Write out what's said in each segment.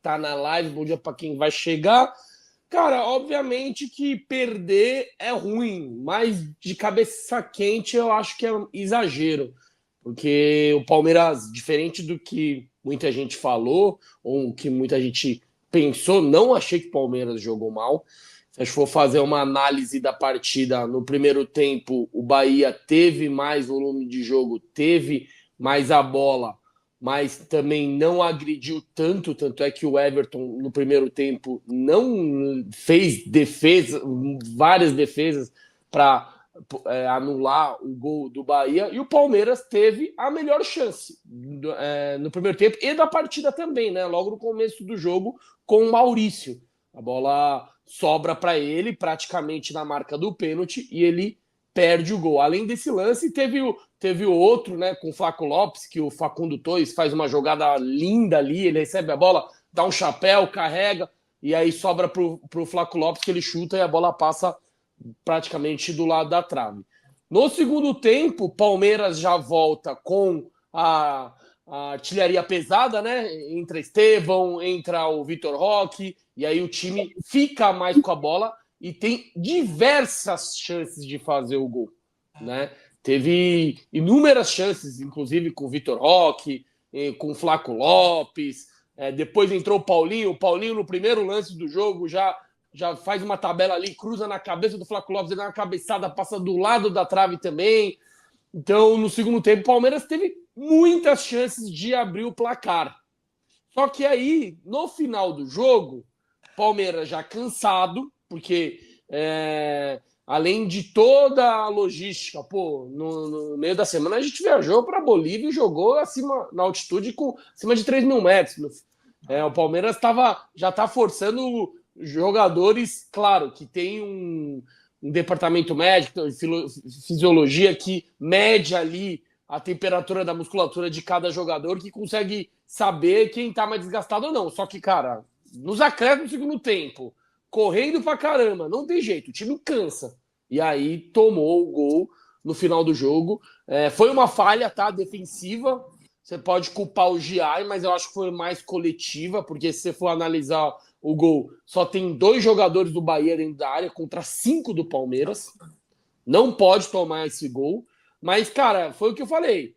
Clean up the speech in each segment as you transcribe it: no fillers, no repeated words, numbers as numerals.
tá na live, bom dia para quem vai chegar. Cara, obviamente que perder é ruim, mas de cabeça quente eu acho que é um exagero. Porque o Palmeiras, diferente do que muita gente falou, ou que muita gente pensou, não achei que o Palmeiras jogou mal. Se a gente for fazer uma análise da partida, no primeiro tempo, o Bahia teve mais volume de jogo, teve mais a bola, mas também não agrediu tanto. Tanto é que o Everton, no primeiro tempo, não fez defesa, várias defesas para anular o gol do Bahia. E o Palmeiras teve a melhor chance no primeiro tempo e da partida também, né? Logo no começo do jogo, com o Maurício. A bola sobra para ele, praticamente na marca do pênalti, e ele perde o gol. Além desse lance, teve o outro, né, com o Flaco Lopes, que o Facundo Torres faz uma jogada linda ali, ele recebe a bola, dá um chapéu, carrega, e aí sobra pro Flaco Lopes, que ele chuta e a bola passa praticamente do lado da trave. No segundo tempo, Palmeiras já volta com a artilharia pesada, né? Entra Estevão, entra o Vitor Roque, e aí o time fica mais com a bola e tem diversas chances de fazer o gol, né? Teve inúmeras chances, inclusive com o Vitor Roque, com o Flaco Lopes, depois entrou o Paulinho no primeiro lance do jogo já faz uma tabela ali, cruza na cabeça do Flaco Lopes, ele dá uma cabeçada, passa do lado da trave também. Então, no segundo tempo, o Palmeiras teve muitas chances de abrir o placar. Só que aí, no final do jogo, Palmeiras já cansado, porque além de toda a logística, pô, no meio da semana a gente viajou para a Bolívia e jogou na altitude acima de 3 mil metros. O Palmeiras já está forçando jogadores, claro, que tem um departamento médico, fisiologia que mede ali a temperatura da musculatura de cada jogador, que consegue saber quem tá mais desgastado ou não. Só que, cara, nos acréscimos do segundo tempo, correndo pra caramba, não tem jeito, o time cansa. E aí tomou o gol no final do jogo. Foi uma falha, tá, defensiva. Você pode culpar o Giai, mas eu acho que foi mais coletiva, porque se você for analisar o gol, só tem 2 jogadores do Bahia dentro da área contra 5 do Palmeiras. Não pode tomar esse gol. Mas, cara, foi o que eu falei. O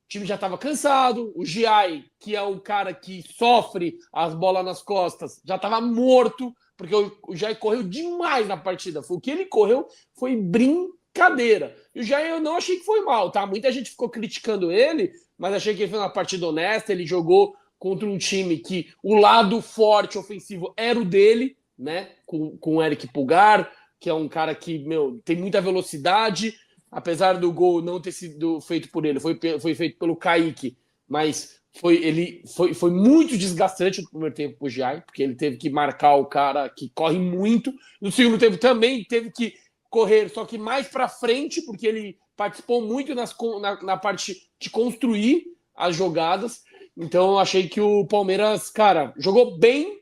time já estava cansado. O Giai, que é o cara que sofre as bolas nas costas, já estava morto, porque o Giai correu demais na partida. O que ele correu foi brincadeira. E o Giai eu não achei que foi mal, tá? Muita gente ficou criticando ele, mas achei que ele fez uma partida honesta. Ele jogou contra um time que o lado forte ofensivo era o dele, né? Com o Eric Pulgar, que é um cara que, tem muita velocidade, apesar do gol não ter sido feito por ele, foi feito pelo Kaique, mas foi muito desgastante no primeiro tempo pro Giai, porque ele teve que marcar o cara que corre muito. No segundo tempo também teve que correr, só que mais para frente, porque ele participou muito na parte de construir as jogadas. Então eu achei que o Palmeiras, cara, jogou bem,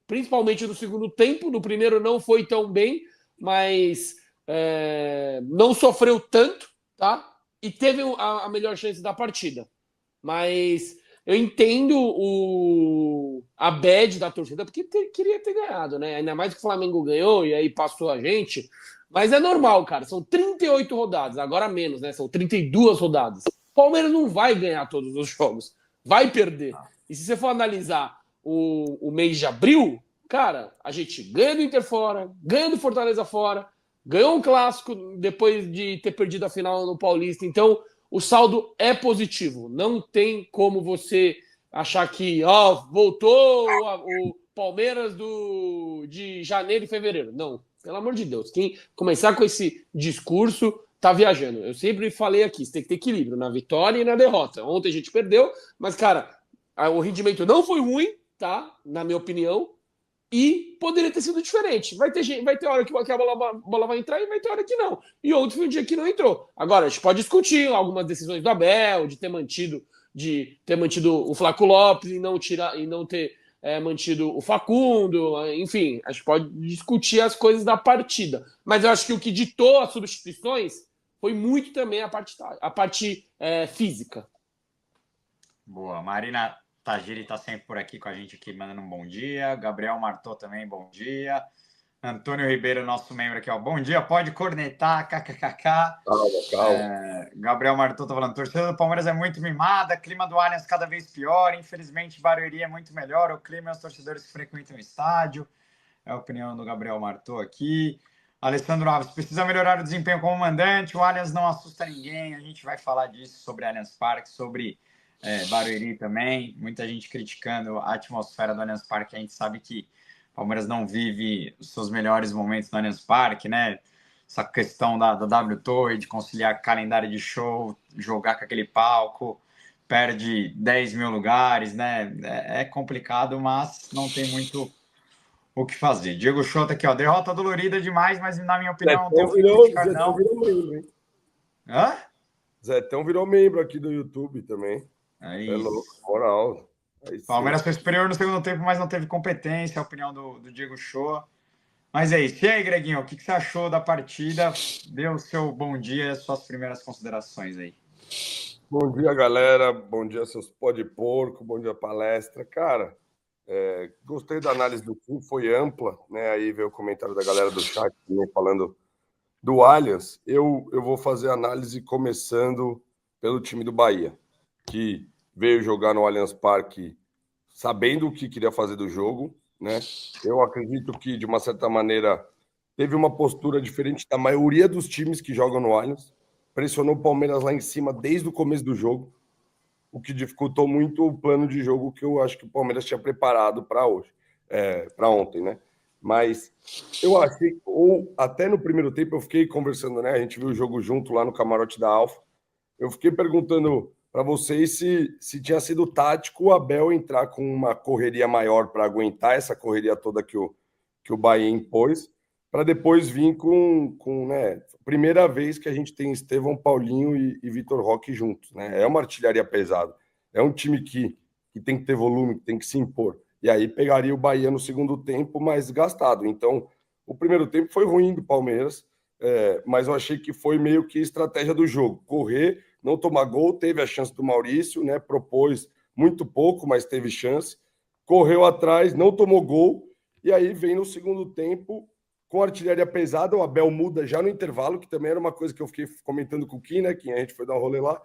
principalmente no segundo tempo. No primeiro não foi tão bem, mas não sofreu tanto, tá? E teve a melhor chance da partida. Mas eu entendo a bad da torcida, porque queria ter ganhado, né? Ainda mais que o Flamengo ganhou e aí passou a gente. Mas é normal, cara. São 38 rodadas, agora menos, né? São 32 rodadas. O Palmeiras não vai ganhar todos os jogos. Vai perder. E se você for analisar o mês de abril, cara, a gente ganha do Inter fora, ganha do Fortaleza fora, ganhou um clássico depois de ter perdido a final no Paulista. Então, o saldo é positivo. Não tem como você achar que voltou o Palmeiras de janeiro e fevereiro. Não, pelo amor de Deus. Quem começar com esse discurso tá viajando. Eu sempre falei aqui, você tem que ter equilíbrio na vitória e na derrota. Ontem a gente perdeu, mas, cara, o rendimento não foi ruim, tá? Na minha opinião. E poderia ter sido diferente. Vai ter hora que a bola vai entrar e vai ter hora que não. E outro foi um dia que não entrou. Agora, a gente pode discutir algumas decisões do Abel, de ter mantido o Flaco Lopes e não ter mantido o Facundo. Enfim, a gente pode discutir as coisas da partida. Mas eu acho que o que ditou as substituições foi muito também a parte física. Boa. Marina, Tajiri está sempre por aqui com a gente, aqui mandando um bom dia. Gabriel Martot também, bom dia. Antônio Ribeiro, nosso membro aqui, ó. Bom dia, pode cornetar, kkkk. Calma. Gabriel Martot tá falando, torcida do Palmeiras é muito mimada, clima do Allianz cada vez pior, infelizmente Barueri é muito melhor, o clima e os torcedores que frequentam o estádio. É a opinião do Gabriel Martot aqui. Alessandro Alves, precisa melhorar o desempenho como mandante, o Allianz não assusta ninguém, a gente vai falar disso sobre Allianz Parque, sobre Barueri também, muita gente criticando a atmosfera do Allianz Parque, a gente sabe que o Palmeiras não vive os seus melhores momentos no Allianz Parque, né? Essa questão da W Torre, de conciliar calendário de show, jogar com aquele palco, perde 10 mil lugares, né? É complicado, mas não tem muito o que fazer. Diego Xota aqui, ó, derrota dolorida demais, mas na minha opinião não tem o que criticar, não. Zetão virou membro, hein? Hã? Zetão virou membro aqui do YouTube também. É louco, isso. moral. Palmeiras foi superior no segundo tempo, mas não teve competência, a opinião do Diego Shoa. Mas é isso. E aí, Greguinho, o que você achou da partida? Dê o seu bom dia, suas primeiras considerações aí. Bom dia, galera. Bom dia, seus pó de porco. Bom dia, palestra. Cara, gostei da análise do time, foi ampla, né? Aí veio o comentário da galera do chat também falando do Allianz. Eu vou fazer a análise começando pelo time do Bahia, que veio jogar no Allianz Parque sabendo o que queria fazer do jogo, né? Eu acredito que, de uma certa maneira, teve uma postura diferente da maioria dos times que jogam no Allianz. Pressionou o Palmeiras lá em cima desde o começo do jogo, o que dificultou muito o plano de jogo que eu acho que o Palmeiras tinha preparado para hoje, para ontem, né? Mas eu achei, ou até no primeiro tempo eu fiquei conversando, né? A gente viu o jogo junto lá no camarote da Alfa. Eu fiquei perguntando para vocês se tinha sido tático o Abel entrar com uma correria maior para aguentar essa correria toda que o Bahia impôs, para depois vir com né, primeira vez que a gente tem Estevão, Paulinho e Vitor Roque juntos. Né? É uma artilharia pesada. É um time que tem que ter volume, que tem que se impor. E aí pegaria o Bahia no segundo tempo mais gastado. Então, o primeiro tempo foi ruim do Palmeiras, mas eu achei que foi meio que estratégia do jogo. Correr, não tomar gol, teve a chance do Maurício, né? Propôs muito pouco, mas teve chance. Correu atrás, não tomou gol. E aí vem no segundo tempo, com artilharia pesada, o Abel muda já no intervalo, que também era uma coisa que eu fiquei comentando com o Kim, né? Que a gente foi dar um rolê lá.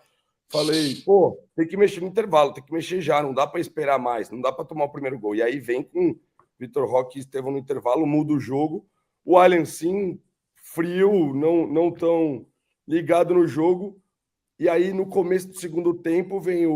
Falei, pô, tem que mexer no intervalo, tem que mexer já, não dá para esperar mais, não dá para tomar o primeiro gol. E aí vem com Vitor Roque e Estevão no intervalo, muda o jogo. O Allianz, sim, frio, não tão ligado no jogo. E aí, no começo do segundo tempo, vem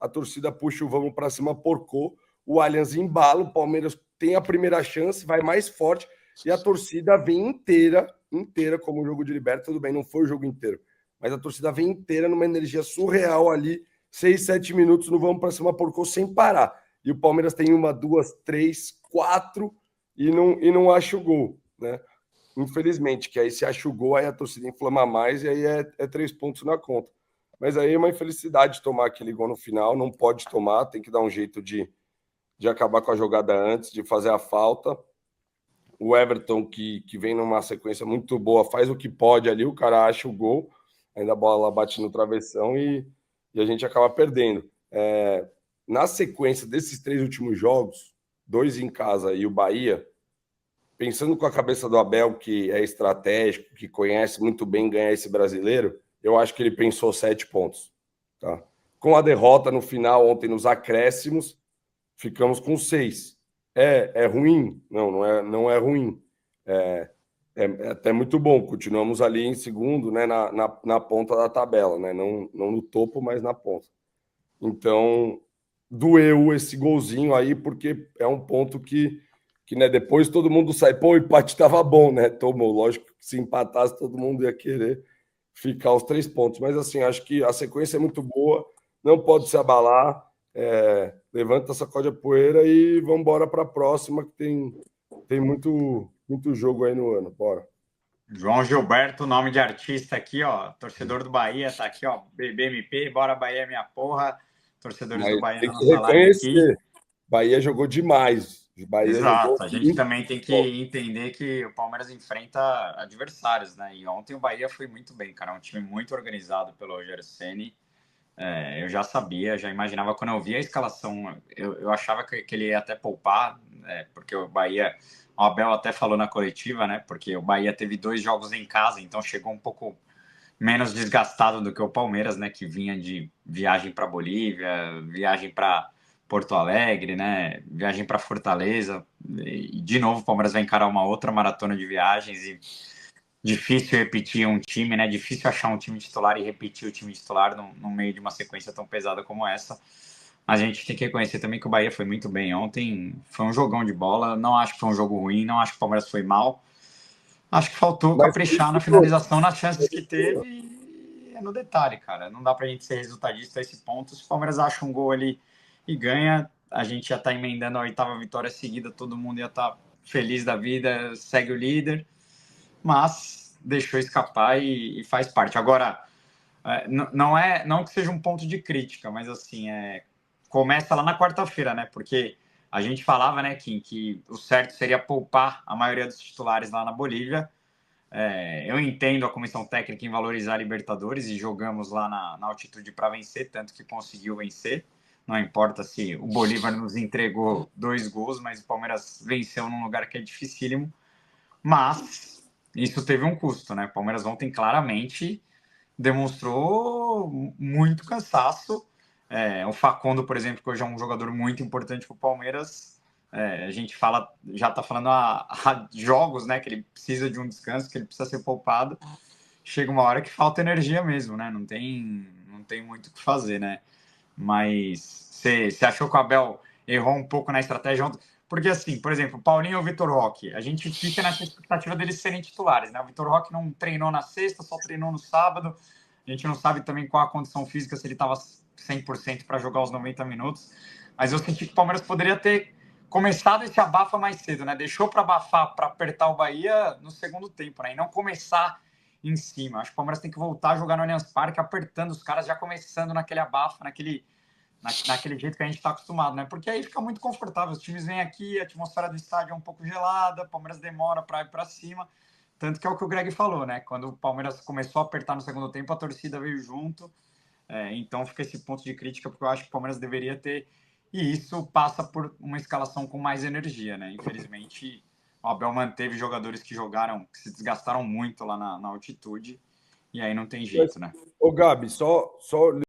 a torcida puxa o vamos para cima, porcou. O Allianz embala, o Palmeiras tem a primeira chance, vai mais forte. E a torcida vem inteira, como o jogo de Libertadores. Tudo bem, não foi o jogo inteiro. Mas a torcida vem inteira numa energia surreal ali. 6, 7 minutos no vamos para cima, porcou sem parar. E o Palmeiras tem 1, 2, 3, 4 e não acha o gol, né? Infelizmente, que aí se acha o gol, aí a torcida inflama mais e aí é 3 pontos na conta. Mas aí é uma infelicidade tomar aquele gol no final, não pode tomar, tem que dar um jeito de acabar com a jogada antes, de fazer a falta. O Everton, que vem numa sequência muito boa, faz o que pode ali, o cara acha o gol, ainda a bola bate no travessão e a gente acaba perdendo. Na sequência desses 3 últimos jogos, 2 em casa e o Bahia, pensando com a cabeça do Abel, que é estratégico, que conhece muito bem ganhar esse brasileiro, eu acho que ele pensou 7 pontos. Tá? Com a derrota no final, ontem nos acréscimos, ficamos com 6. É ruim? Não é ruim. É até muito bom. Continuamos ali em segundo, né, na ponta da tabela. Né? Não no topo, mas na ponta. Então, doeu esse golzinho aí, porque é um ponto que né, depois todo mundo sai, pô, o empate estava bom, né? Tomou, lógico que se empatasse todo mundo ia querer ficar os 3 pontos, mas assim, acho que a sequência é muito boa, não pode se abalar, levanta, sacode a poeira e vamos embora para a próxima, que tem muito jogo aí no ano, bora. João Gilberto, nome de artista aqui, ó, torcedor do Bahia, tá aqui, ó, BBMP, bora Bahia minha porra, torcedores Mas do Bahia tem na que nossa live aqui. Bahia jogou demais. Bahia Exato, jogou a gente também tem que entender que o Palmeiras enfrenta adversários, né? E ontem o Bahia foi muito bem, cara. É um time muito organizado pelo Rogério Ceni. Eu já sabia, já imaginava. Quando eu vi a escalação, eu achava que ele ia até poupar, porque o Bahia, o Abel até falou na coletiva, né? Porque o Bahia teve 2 jogos em casa, então chegou um pouco menos desgastado do que o Palmeiras, né? Que vinha de viagem para Bolívia, viagem para Porto Alegre, né? Viagem para Fortaleza. E de novo o Palmeiras vai encarar uma outra maratona de viagens e difícil repetir um time, né? Difícil achar um time titular e repetir o time titular no meio de uma sequência tão pesada como essa. A gente tem que reconhecer também que o Bahia foi muito bem ontem. Foi um jogão de bola. Não acho que foi um jogo ruim. Não acho que o Palmeiras foi mal. Acho que faltou Mas por caprichar isso na que eu- finalização, nas chances que teve. E é no detalhe, cara. Não dá pra gente ser resultadista a esse ponto. Se o Palmeiras acha um gol ali e ganha, a gente já tá emendando a 8ª vitória seguida. Todo mundo ia estar feliz da vida, segue o líder. Mas deixou escapar e faz parte. Agora, não que seja um ponto de crítica, mas assim, começa lá na quarta-feira, né? Porque a gente falava, né, Kim, que o certo seria poupar a maioria dos titulares lá na Bolívia. Eu entendo a comissão técnica em valorizar a Libertadores e jogamos lá na altitude para vencer, tanto que conseguiu vencer. Não importa se o Bolívar nos entregou 2 gols, mas o Palmeiras venceu num lugar que é dificílimo. Mas isso teve um custo, né? O Palmeiras ontem claramente demonstrou muito cansaço. O Facundo, por exemplo, que hoje é um jogador muito importante para o Palmeiras, a gente já está falando há jogos, né? Que ele precisa de um descanso, que ele precisa ser poupado. Chega uma hora que falta energia mesmo, né? Não tem muito o que fazer, né? Mas você achou que o Abel errou um pouco na estratégia ontem? Porque, assim, por exemplo, o Paulinho ou o Vitor Roque, a gente fica nessa expectativa deles serem titulares, né? O Vitor Roque não treinou na sexta, só treinou no sábado. A gente não sabe também qual a condição física, se ele estava 100% para jogar os 90 minutos. Mas eu senti que o Palmeiras poderia ter começado esse abafa mais cedo, né? Deixou para abafar, para apertar o Bahia no segundo tempo, né? E não começar em cima. Acho que o Palmeiras tem que voltar a jogar no Allianz Parque, apertando os caras, já começando naquele abafa, naquele jeito que a gente está acostumado, né? Porque aí fica muito confortável. Os times vêm aqui, a atmosfera do estádio é um pouco gelada, o Palmeiras demora para ir para cima. Tanto que é o que o Greg falou, né? Quando o Palmeiras começou a apertar no segundo tempo, a torcida veio junto. Então fica esse ponto de crítica, porque eu acho que o Palmeiras deveria ter. E isso passa por uma escalação com mais energia, né? Infelizmente, o Abel manteve jogadores que jogaram, que se desgastaram muito lá na altitude. E aí não tem Mas, jeito, né? ô Gabi, só